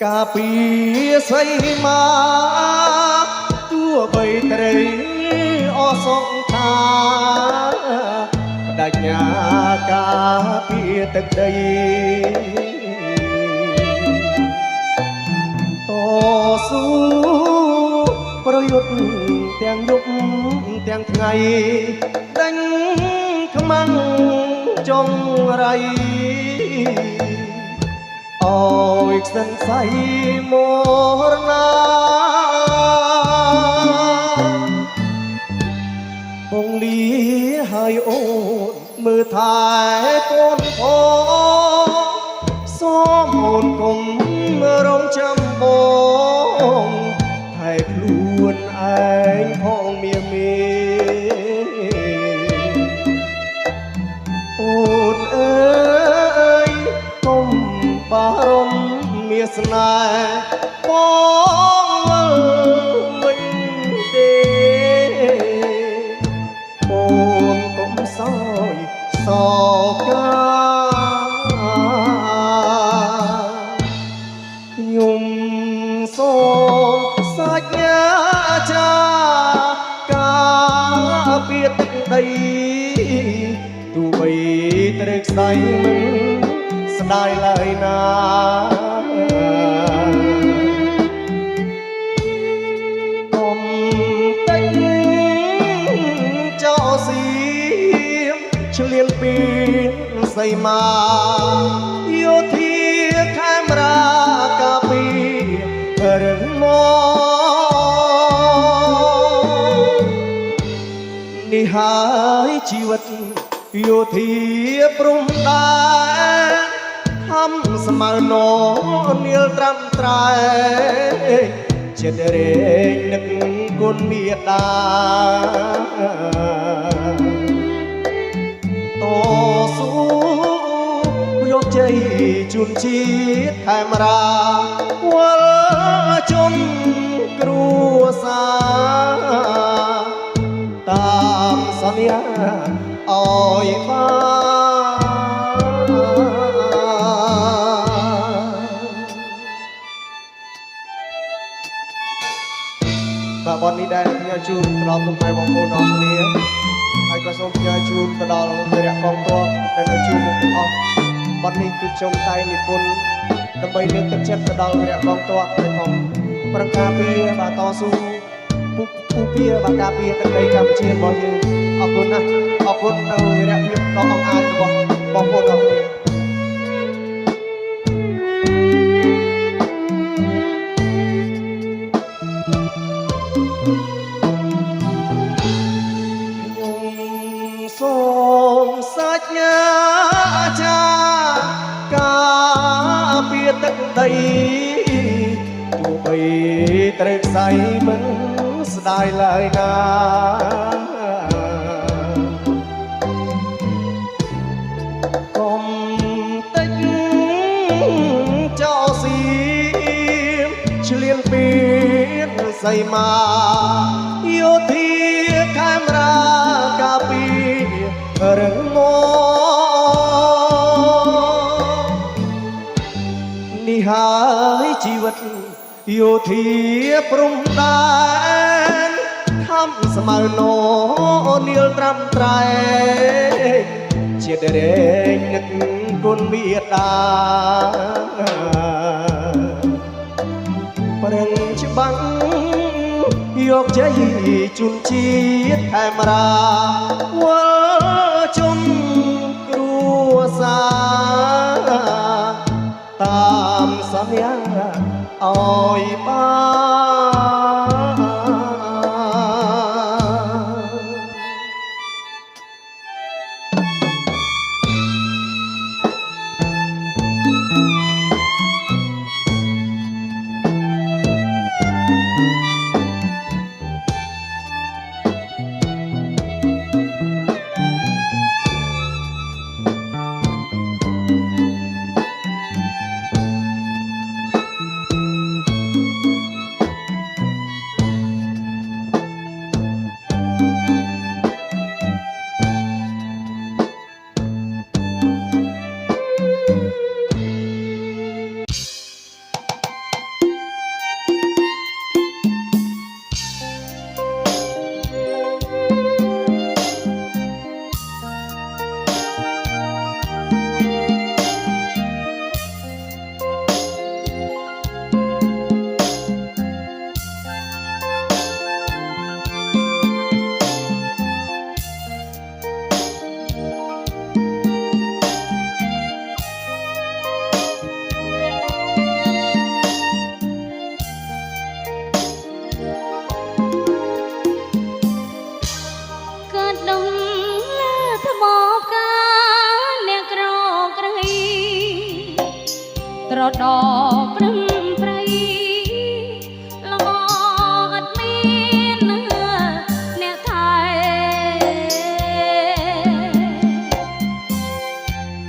cả bì say má tua bay trời o sông tha đại nhà cả bì tận đây to suประยุทธ์ទាំងយប់ទាំងថ្ងៃដាញ់ខ្មាំងចុងរៃអើយខ្សិនសៃមរណាបងលីហើយអូនមើលថែកូនផងសូមអូនគុំរងចាំបងថែខ្លួនឯងផងមៀមីអូនអើយកុំបារម្ភមានស្នេហ៍បងវិលវិញទេអូនកុំសោយសោកាខ្ញុំសូមសាច់ញាចាការពារទឹកដីទោះបីត្រូវស្ដីមិនស្ដាយឡើយណាកុំតែងចោលសៀមឆ្លៀនពីសីមាយោធាខេមរាកាពីរឹងមកនេះហើយជីវិតយោធាព្រំដែនខំស្មៅណនាលត្រាំត្រែចិត្តរែងនឹកគុណមេដាតស៊ូយកជ័យជូនជាតិខេមរាវល់ជុំគ្រួសារតាមសន្យាអើយបាទបទនេះដែលខ្ញុំជូនទៅដល់ពុកម៉ែបងប្អូនអរគ្នាហើយក៏សូមផ្ញើជូនទៅដល់វីរៈកងទ័ពដែលនៅជួបមុខទាំងអស់បទនេះគឺខ្ញុំតែងនិពន្ធដើម្បីលើកទឹកចិត្តទៅដល់វីរៈកងទ័ពដែលខំប្រឹងការពារបាទតស៊ូពូពាបាទការពារទឹកដីកម្ពុជារបស់យើងអរគុណណាស់អរគុណនៅវីរៈភាពដ៏អង្អាចរបស់បងប្អូនអរគ្នាសូមសាច់ញាចាការពារទឹកដីទោះបីត្រូវខ្សែមិនស្ដាយឡើយណាកុំតិចចោលសៀមឆ្លៀនពីសីមាយោធាខេមរាកាពីរឹងមកនេះហើយជីវិតយោធាព្រំដែនខំស្មៅណនាលត្រាំត្រែជាតិរែងនឹកគុណមេដាប្រឹងច្បាំងយកជ័យជូនជាតិខេមរាវល់ជុំគ្រួសារតាមសន្យាអើយ ដព្រឹងព្រៃល្អអត់មានអ្នកថែ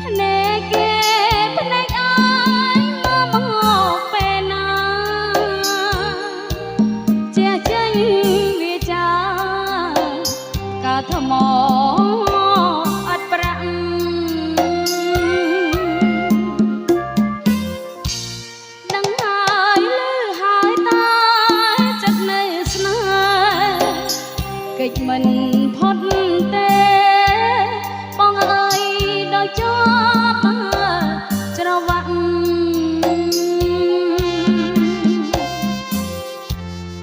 ភ្នែកគេភ្នែកអើយមកពេលណាជាចេញវាចាកាថ្មអត់ប្រាក់ដឹងហើយលឺហើយតែចិត្តនៅស្នេហ៍កិច្ចមិនផុតទេបងអើយដល់ជាប់ច្រវាក់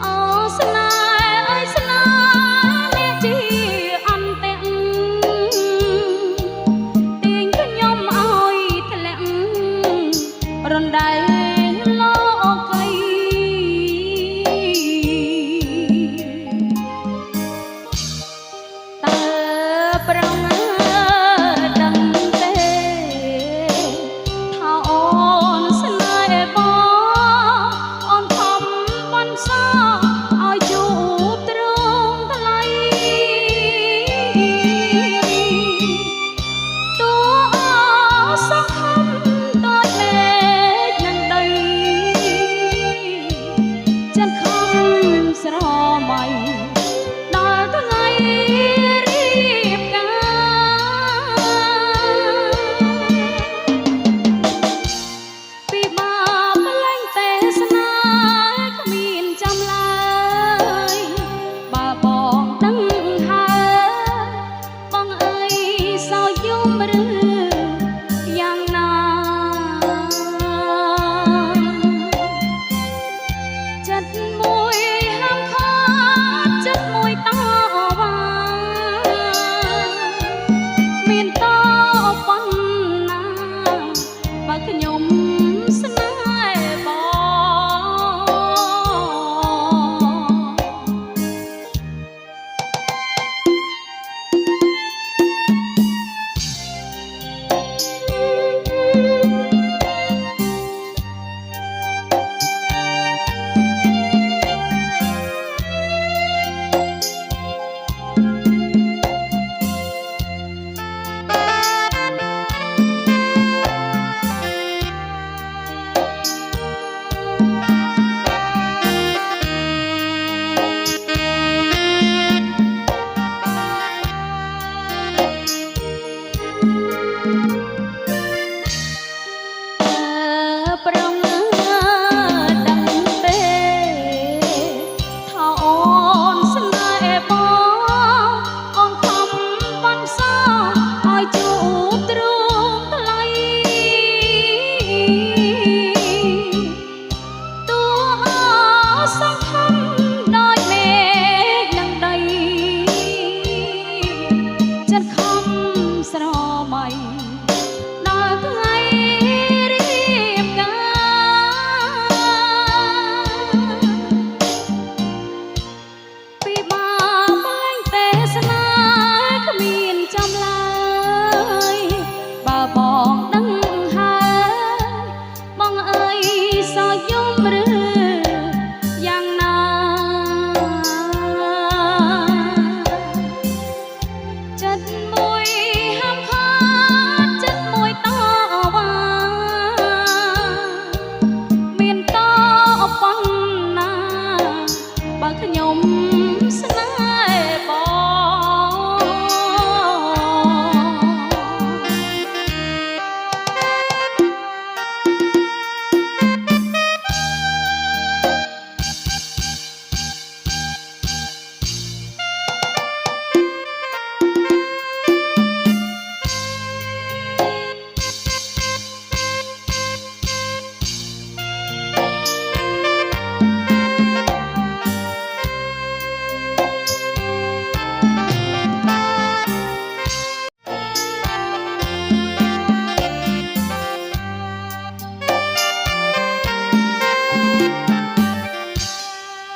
អូស្នេហ៍អើយស្នេហ៍លាជាអន្ទៈទាញខ្ញុំឲ្យធ្លាក់រំដែលលោកីតើប្រងដឹងទេថាអូនស្នេហ៍បងអូនខំបន្សឲ្យជួបទ្រង់ថ្លៃតួសង្ឃឹមដូចលេខនឹងដីចិត្តខំស្រមៃដល់ថ្ងៃរៀបការពីបាបលែងទេសនាគ្មានចាំឡើយបើបងដឹងហើយបងអើយសោយយំឬយ៉ាងណាចិត្តមួយហាមឃាត់ចិត្តមួយតវ៉ាមានតប៉ុណ្ណាបើខ្ញុំស្នេហ៍បងប្រងដឹងទេថាអូនស្នេហ៍បងអូនខំបន្សឲ្យជួបទ្រង់ថ្លៃតួសង្ឃឹមដូចមេឃនឹងដីចិត្តខំស្រមៃដល់ថ្ងៃរៀបការពីបាបលែងទេសនាគ្មានចាំឡើយបើបងដឹងហើយបងអើយសោយយំឬយ៉ាងណាចិត្តមួយហាមឃាត់ចិត្តមួយតវ៉ាមានតប៉ុណ្ណាបើខ្ញុំស្នេហ៍បង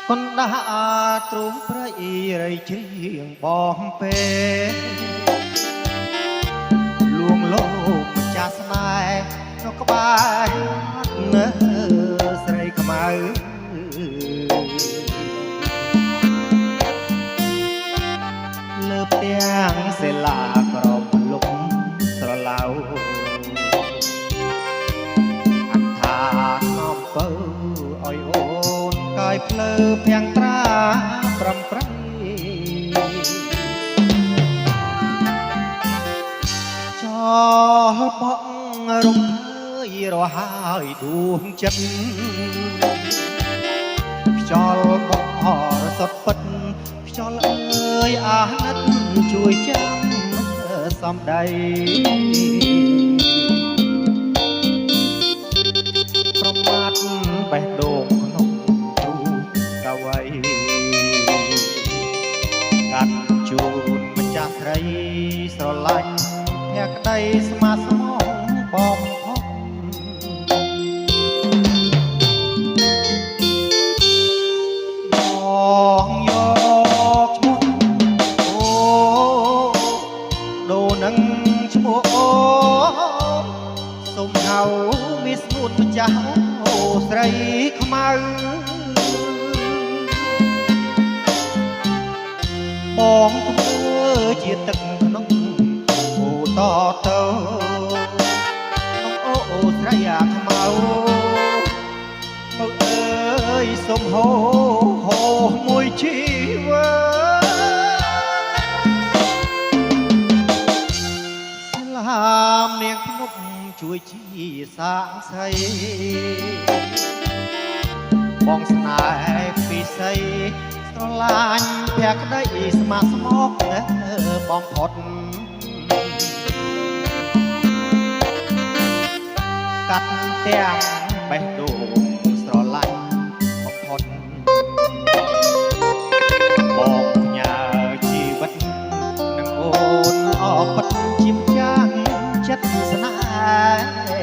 កណ្ដាទ្រង់ព្រៃរៃជ្រៀងបងពេលួងលោកម្ចាស់ស្នេហ៍នៅក្បែរ ល់បងរំភើយរហើយដួងចិត្តខ្យល់បរសុទ្ធពិតខ្យល់អើយអាណិតជួយចាំសំដីប្រមាថបេះដូងក្នុងទូកវ័យកាត់ជូនម្ចាស់ស្រីស្រឡាញ់ភក្តីស្មាស្មងបំផុតបងយកឈ្មោះអូដូរនឹងឈ្មោះអូសុំហៅមានស្ងួតម្ចាស់អូស្រីខ្មៅបងធ្វើជាទឹកក្នុងអូតទៅក្នុងអូស្រីអាខ្មៅមកអើយសុំហូហូមួយជីវិតស្លាមនាងភ្នំជួយជាសាងសីបងស្នេហ៍ពិសីស្រឡាញ់ភក្តីស្មាស្មោកបំផុតកាត់ទាំងបេះដូងស្រឡាញ់បំផុតបងផ្ញើជីវិតនឹងអូនអបិតជាម្ចាស់ចិត្តស្នេ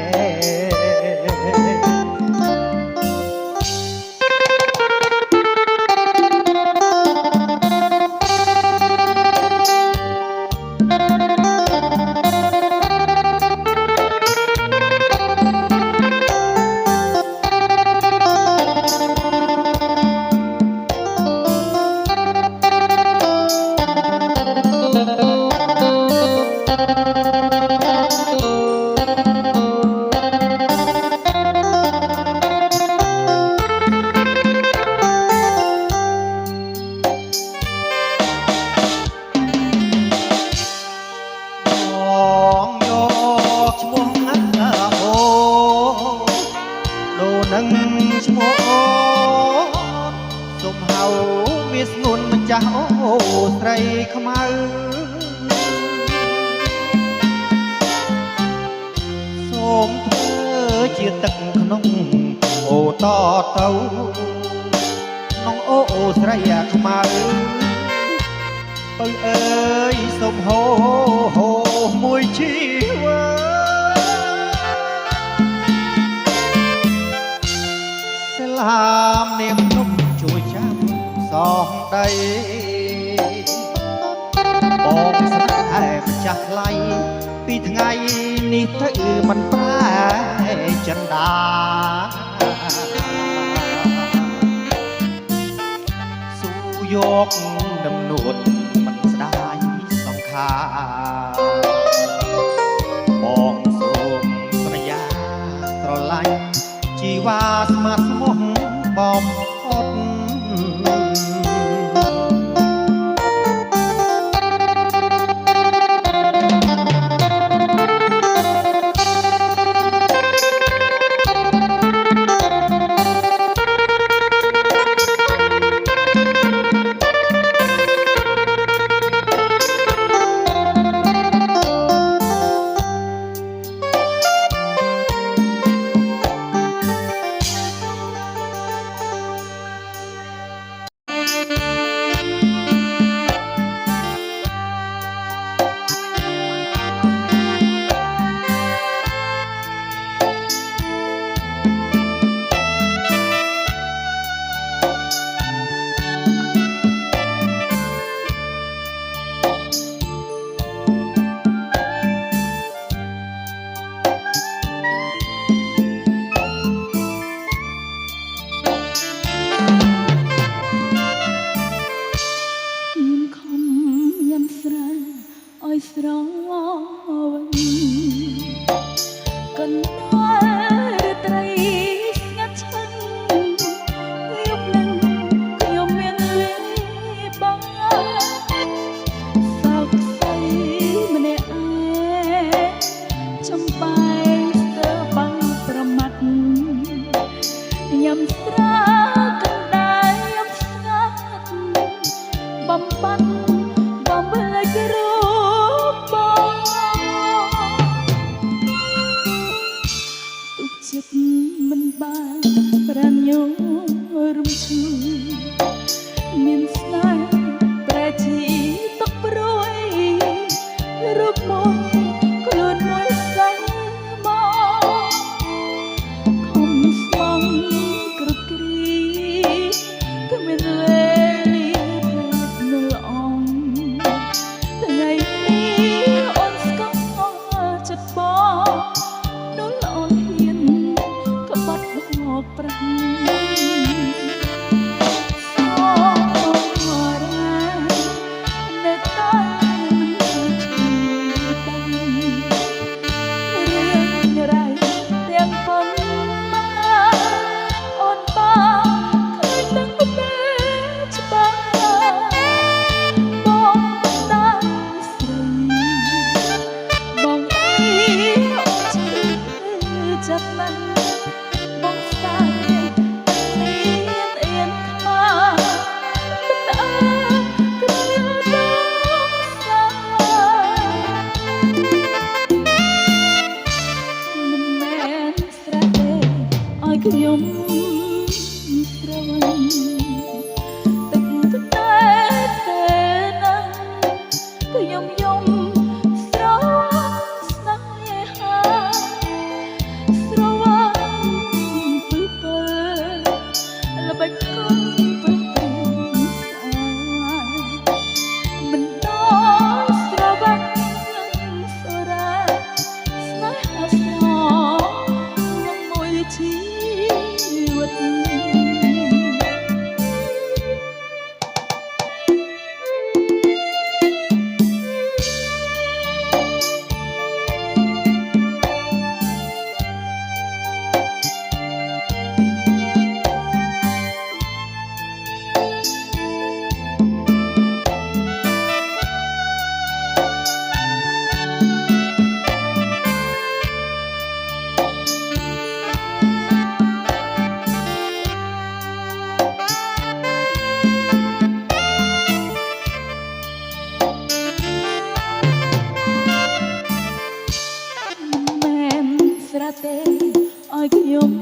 នឹងឈ្មោះអូសុំហៅមានស្ងួនម្ចាស់អូស្រីខ្មៅសូមធ្វើជាទឹកក្នុងអូតទៅក្នុងអូស្រីអាខ្មៅបើអើយសូមហូហូមួយជីវិតហាមនាងភ្នំជួយចាំសងដីបងស្នេហ៍ម្ចាស់ថ្លៃពីថ្ងៃនេះទៅមិនប្រែចិន្តាស៊ូយកដំនួនមិនស្ដាយសង្ខារបងសូមសន្យាស្រឡាញ់ជីវ៉ាស្មាត់ស្មោះបំផុតស្រវិញកណ្ដាលត្រីស្ងាត់ឈឹងយប់នឹងខ្ញុំមានលេបងសោកស្អីម្នាក់ឯង ចិត្តបងនោះល្អហ៊ានក៏បាត់មកប្រាំខ្ញុំស្រឡាញ់ទឹកតែតែណាខ្ញុំយំស្រស្នេហាស្រវឹងពីពើល្បិចកូនប្រព្រឹត្តស្អាតមិនដល់ស្រវឹងស្ររាស្នេហាស្រងមួយជីវិតទេឲ្យខ្ញុំ